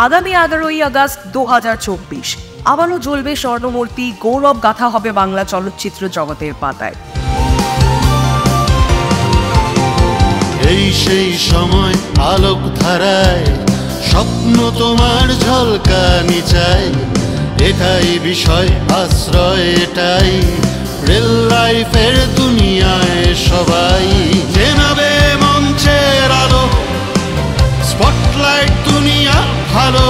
আগামী 11ই আগস্ট 2024 আবারও জ্বলবে স্বর্ণমূর্তি, গৌরব গাথা হবে বাংলা চলচ্চিত্র জগতের পাতায়। এই সেই সময় আলোক ধারায় স্বপ্ন তোমার ঝলকানি চাই, এটাই বিষয় আশ্রয়, এটাই রিয়েল লাইফের দুনিয়ায় সবাই জেনাবে মঞ্চের আলো, স্পটলাইট দুনিয়া ভালো,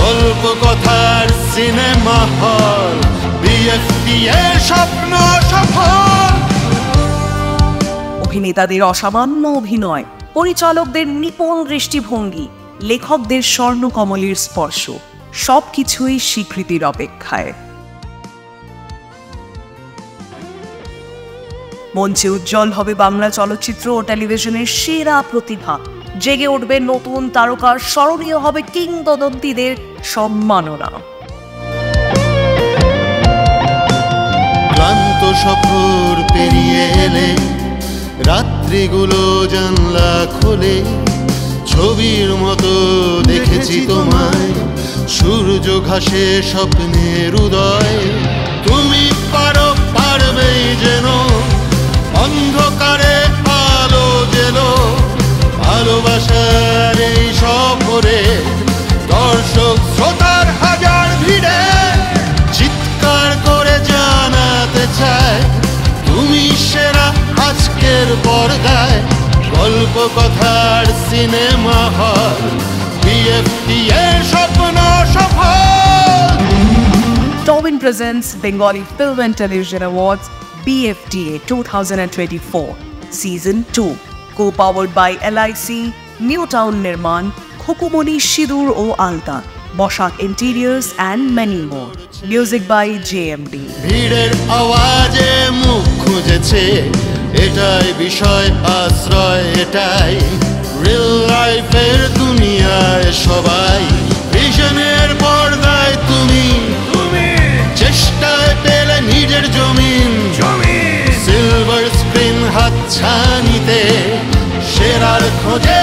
গল্প কথার সিনেমা হল, বিএফটি এর স্বপ্ন সফল। অভিনেতাদের অসামান্য অভিনয়, পরিচালকদের নিপুণ দৃষ্টিভঙ্গি, লেখকদের স্বর্ণকমলের স্পর্শ, সবকিছুই স্বীকৃতির অপেক্ষায়। মঞ্চে উজ্জ্বল হবে বাংলা চলচ্চিত্র ও টেলিভিশনের সেরা প্রতিভা, জেগে উঠবে নতুন তারকার, স্মরণীয় হবে কিংবদন্তিদের সম্মাননা। ক্লান্ত সফর পেরিয়ে এলে রাত্রিগুলো জানলা খোলে, ছবির মতো দেখেছি তোমায়, সূর্য ঘাসে স্বপ্নের উদয়। তুমি পারো, পারবেই যেন অন্ধকারে আলো জেলো, ভালোবাসার এই সফরে দর্শক শ্রোতার হাজার ভিড়ে চিৎকার করে জানাতে চায় তুমি সেরা আজকের পর্দায়, গল্প কথার সিনেমা হল, বিএফটি এর স্বপ্ন সফল। Tobin presents Bengali Film and Television Awards BFTA 2024 Season 2, co-powered by LIC, New Town Nirman, Khokumoni Shidur o Alta, Boshak Interiors and many more. Music by JMD. ভিড়ের আওয়াজে মুখ খুঁজেছে, এটাই বিষয় আশ্রয়, এটাই রিয়েল লাইফের দুনিয়ায় সবাই ভিশনের পর্দায় তুমি চেষ্টায় পেলে নিজের জমিন, সিলভার স্ক্রিন হাতছানিতে সেরার খোঁজে